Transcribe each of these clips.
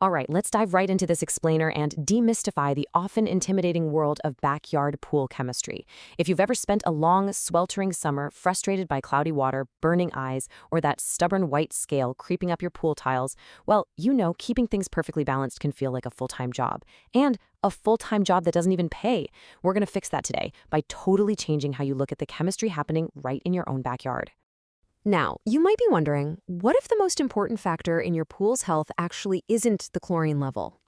All right, let's dive right into this explainer and demystify the often intimidating world of backyard pool chemistry. If you've ever spent a long, sweltering summer frustrated by cloudy water, burning eyes, or that stubborn white scale creeping up your pool tiles, well, you know keeping things perfectly balanced can feel like a full-time job. And a full-time job that doesn't even pay. We're going to fix that today by totally changing how you look at the chemistry happening right in your own backyard. Now, you might be wondering, what if the most important factor in your pool's health actually isn't the chlorine level?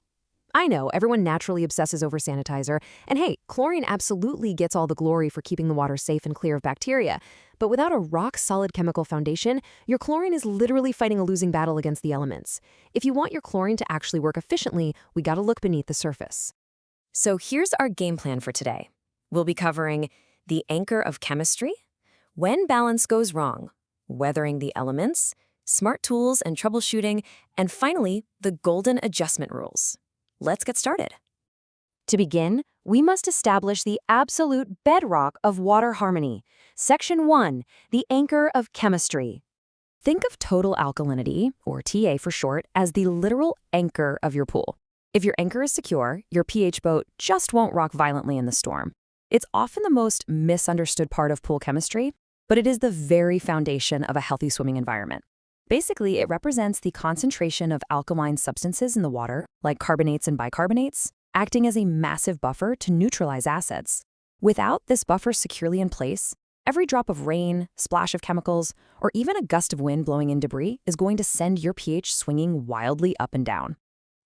I know, everyone naturally obsesses over sanitizer, and hey, chlorine absolutely gets all the glory for keeping the water safe and clear of bacteria. But without a rock-solid chemical foundation, your chlorine is literally fighting a losing battle against the elements. If you want your chlorine to actually work efficiently, we gotta look beneath the surface. So here's our game plan for today. We'll be covering the anchor of chemistry, when balance goes wrong, weathering the elements, smart tools and troubleshooting, and finally, the golden adjustment rules. Let's get started. To begin, we must establish the absolute bedrock of water harmony. Section 1, the anchor of chemistry. Think of total alkalinity, or TA for short, as the literal anchor of your pool. If your anchor is secure, your pH boat just won't rock violently in the storm. It's often the most misunderstood part of pool chemistry, but it is the very foundation of a healthy swimming environment. Basically, it represents the concentration of alkaline substances in the water, like carbonates and bicarbonates, acting as a massive buffer to neutralize acids. Without this buffer securely in place, every drop of rain, splash of chemicals, or even a gust of wind blowing in debris is going to send your pH swinging wildly up and down.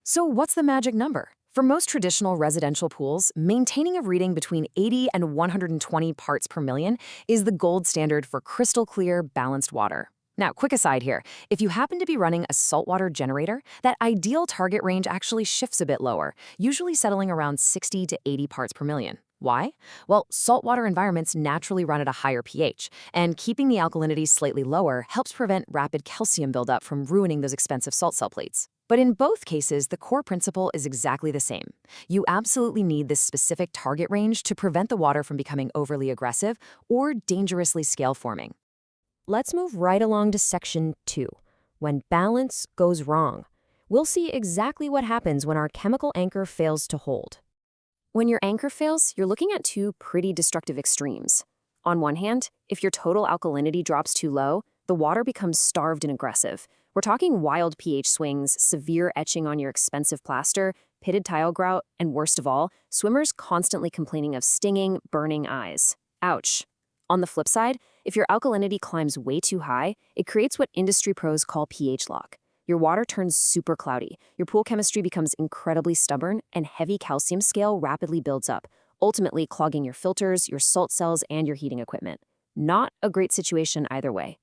So what's the magic number? For most traditional residential pools, maintaining a reading between 80 and 120 parts per million is the gold standard for crystal clear, balanced water. Now, quick aside here, if you happen to be running a saltwater generator, that ideal target range actually shifts a bit lower, usually settling around 60 to 80 parts per million. Why? Well, saltwater environments naturally run at a higher pH, and keeping the alkalinity slightly lower helps prevent rapid calcium buildup from ruining those expensive salt cell plates. But in both cases, the core principle is exactly the same. You absolutely need this specific target range to prevent the water from becoming overly aggressive or dangerously scale-forming. Let's move right along to Section 2, when balance goes wrong. We'll see exactly what happens when our chemical anchor fails to hold. When your anchor fails, you're looking at two pretty destructive extremes. On one hand, if your total alkalinity drops too low, the water becomes starved and aggressive. We're talking wild pH swings, severe etching on your expensive plaster, pitted tile grout, and worst of all, swimmers constantly complaining of stinging, burning eyes. Ouch. On the flip side, if your alkalinity climbs way too high, it creates what industry pros call pH lock. Your water turns super cloudy, your pool chemistry becomes incredibly stubborn, and heavy calcium scale rapidly builds up, ultimately clogging your filters, your salt cells, and your heating equipment. Not a great situation either way.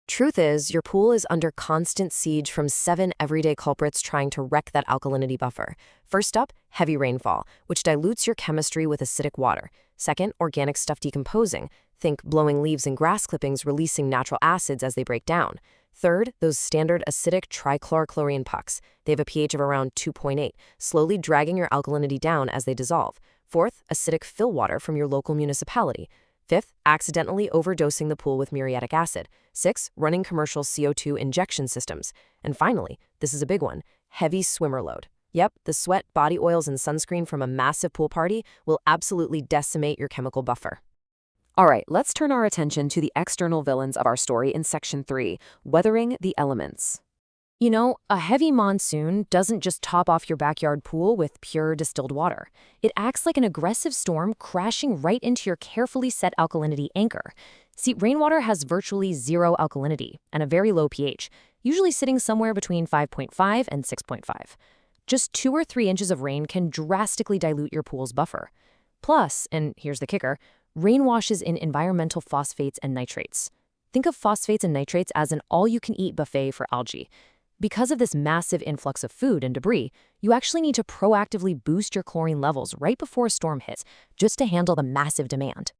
Truth is, your pool is under constant siege from 7 everyday culprits trying to wreck that alkalinity buffer. First up, heavy rainfall, which dilutes your chemistry with acidic water. Second, organic stuff decomposing. Think blowing leaves and grass clippings releasing natural acids as they break down. Third, those standard acidic trichlorochlorine pucks. They have a pH of around 2.8, slowly dragging your alkalinity down as they dissolve. Fourth, acidic fill water from your local municipality. Fifth, accidentally overdosing the pool with muriatic acid. Sixth, running commercial CO2 injection systems. And finally, this is a big one, heavy swimmer load. Yep, the sweat, body oils, and sunscreen from a massive pool party will absolutely decimate your chemical buffer. All right, let's turn our attention to the external villains of our story in Section 3, weathering the elements. You know, a heavy monsoon doesn't just top off your backyard pool with pure distilled water. It acts like an aggressive storm crashing right into your carefully set alkalinity anchor. See, rainwater has virtually zero alkalinity and a very low pH, usually sitting somewhere between 5.5 and 6.5. Just 2 or 3 inches of rain can drastically dilute your pool's buffer. Plus, and here's the kicker, rain washes in environmental phosphates and nitrates. Think of phosphates and nitrates as an all-you-can-eat buffet for algae. Because of this massive influx of food and debris, you actually need to proactively boost your chlorine levels right before a storm hits, just to handle the massive demand.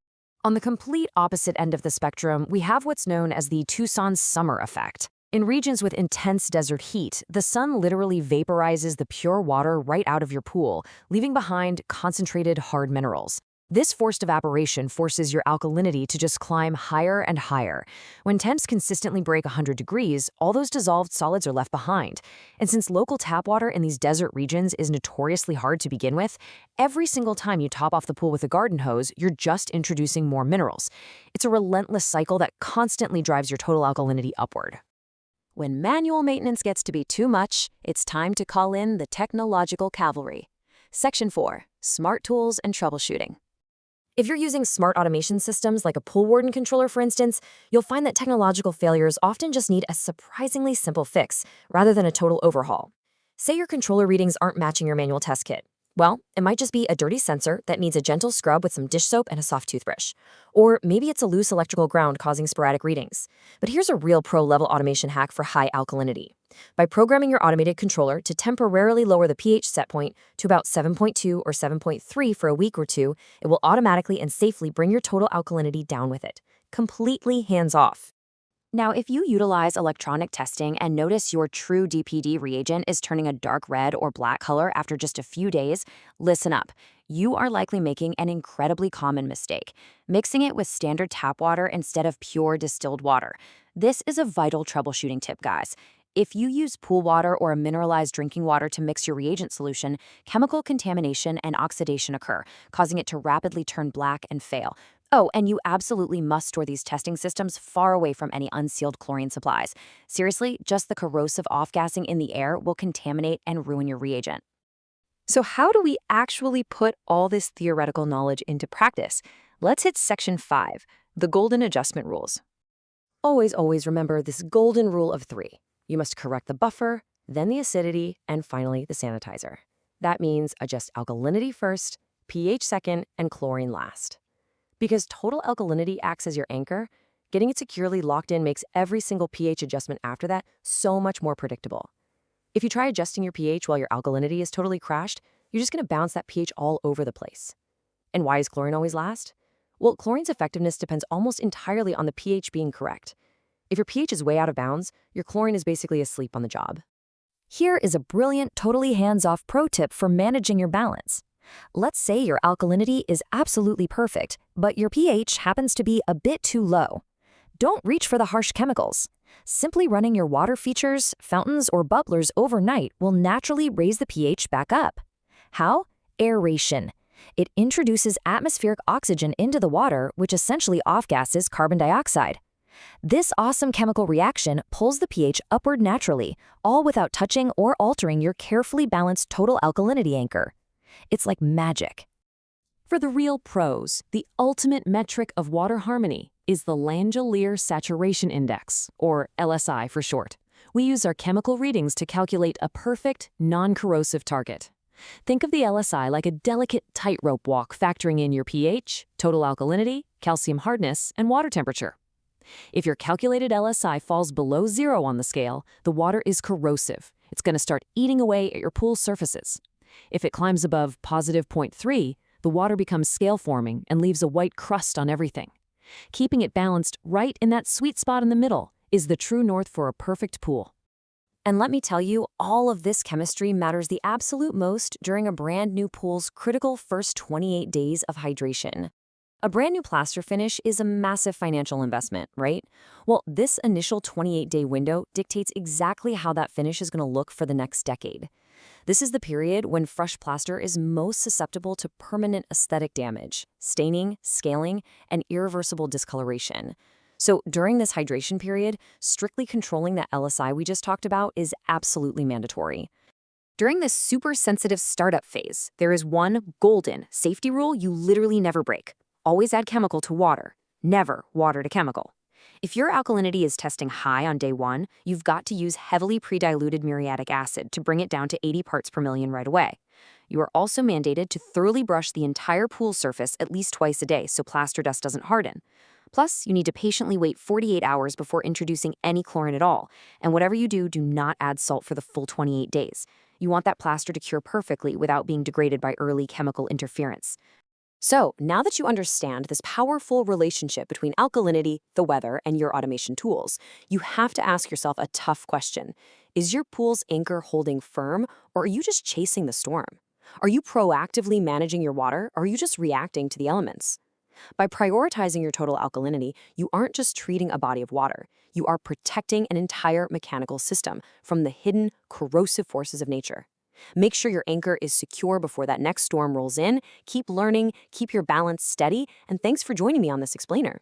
On the complete opposite end of the spectrum, we have what's known as the Tucson summer effect. In regions with intense desert heat, the sun literally vaporizes the pure water right out of your pool, leaving behind concentrated hard minerals. This forced evaporation forces your alkalinity to just climb higher and higher. When temps consistently break 100 degrees, all those dissolved solids are left behind. And since local tap water in these desert regions is notoriously hard to begin with, every single time you top off the pool with a garden hose, you're just introducing more minerals. It's a relentless cycle that constantly drives your total alkalinity upward. When manual maintenance gets to be too much, it's time to call in the technological cavalry. Section 4. Smart Tools and Troubleshooting. If you're using smart automation systems like a pool warden controller, for instance, you'll find that technological failures often just need a surprisingly simple fix rather than a total overhaul. Say your controller readings aren't matching your manual test kit. Well, it might just be a dirty sensor that needs a gentle scrub with some dish soap and a soft toothbrush. Or maybe it's a loose electrical ground causing sporadic readings. But here's a real pro-level automation hack for high alkalinity. By programming your automated controller to temporarily lower the pH set point to about 7.2 or 7.3 for a week or two, it will automatically and safely bring your total alkalinity down with it. Completely hands-off. Now, if you utilize electronic testing and notice your true DPD reagent is turning a dark red or black color after just a few days, listen up. You are likely making an incredibly common mistake, mixing it with standard tap water instead of pure distilled water. This is a vital troubleshooting tip, guys. If you use pool water or a mineralized drinking water to mix your reagent solution, chemical contamination and oxidation occur, causing it to rapidly turn black and fail. Oh, and you absolutely must store these testing systems far away from any unsealed chlorine supplies. Seriously, just the corrosive off-gassing in the air will contaminate and ruin your reagent. So how do we actually put all this theoretical knowledge into practice? Let's hit Section 5, the Golden Adjustment Rules. Always remember this golden rule of 3. You must correct the buffer, then the acidity, and finally the sanitizer. That means adjust alkalinity first, pH second, and chlorine last. Because total alkalinity acts as your anchor, getting it securely locked in makes every single pH adjustment after that so much more predictable. If you try adjusting your pH while your alkalinity is totally crashed, you're just going to bounce that pH all over the place. And why is chlorine always last? Well, chlorine's effectiveness depends almost entirely on the pH being correct. If your pH is way out of bounds, your chlorine is basically asleep on the job. Here is a brilliant, totally hands-off pro tip for managing your balance. Let's say your alkalinity is absolutely perfect, but your pH happens to be a bit too low. Don't reach for the harsh chemicals. Simply running your water features, fountains, or bubblers overnight will naturally raise the pH back up. How? Aeration. It introduces atmospheric oxygen into the water, which essentially off-gasses carbon dioxide. This awesome chemical reaction pulls the pH upward naturally, all without touching or altering your carefully balanced total alkalinity anchor. It's like magic. For the real pros, the ultimate metric of water harmony is the Langelier Saturation Index, or LSI for short. We use our chemical readings to calculate a perfect, non-corrosive target. Think of the LSI like a delicate tightrope walk factoring in your pH, total alkalinity, calcium hardness, and water temperature. If your calculated LSI falls below 0 on the scale, the water is corrosive. It's going to start eating away at your pool surfaces. If it climbs above positive 0.3, the water becomes scale-forming and leaves a white crust on everything. Keeping it balanced right in that sweet spot in the middle is the true north for a perfect pool. And let me tell you, all of this chemistry matters the absolute most during a brand new pool's critical first 28 days of hydration. A brand new plaster finish is a massive financial investment, right? Well, this initial 28-day window dictates exactly how that finish is going to look for the next decade. This is the period when fresh plaster is most susceptible to permanent aesthetic damage, staining, scaling, and irreversible discoloration. So during this hydration period, strictly controlling that LSI we just talked about is absolutely mandatory. During this super sensitive startup phase, there is one golden safety rule you literally never break. Always add chemical to water, never water to chemical. If your alkalinity is testing high on day 1, you've got to use heavily pre-diluted muriatic acid to bring it down to 80 parts per million right away. You are also mandated to thoroughly brush the entire pool surface at least twice a day so plaster dust doesn't harden. Plus, you need to patiently wait 48 hours before introducing any chlorine at all, and whatever you do, do not add salt for the full 28 days. You want that plaster to cure perfectly without being degraded by early chemical interference. So, now that you understand this powerful relationship between alkalinity, the weather, and your automation tools, you have to ask yourself a tough question. Is your pool's anchor holding firm, or are you just chasing the storm? Are you proactively managing your water, or are you just reacting to the elements? By prioritizing your total alkalinity, you aren't just treating a body of water, you are protecting an entire mechanical system from the hidden, corrosive forces of nature. Make sure your anchor is secure before that next storm rolls in. Keep learning, keep your balance steady, and thanks for joining me on this explainer.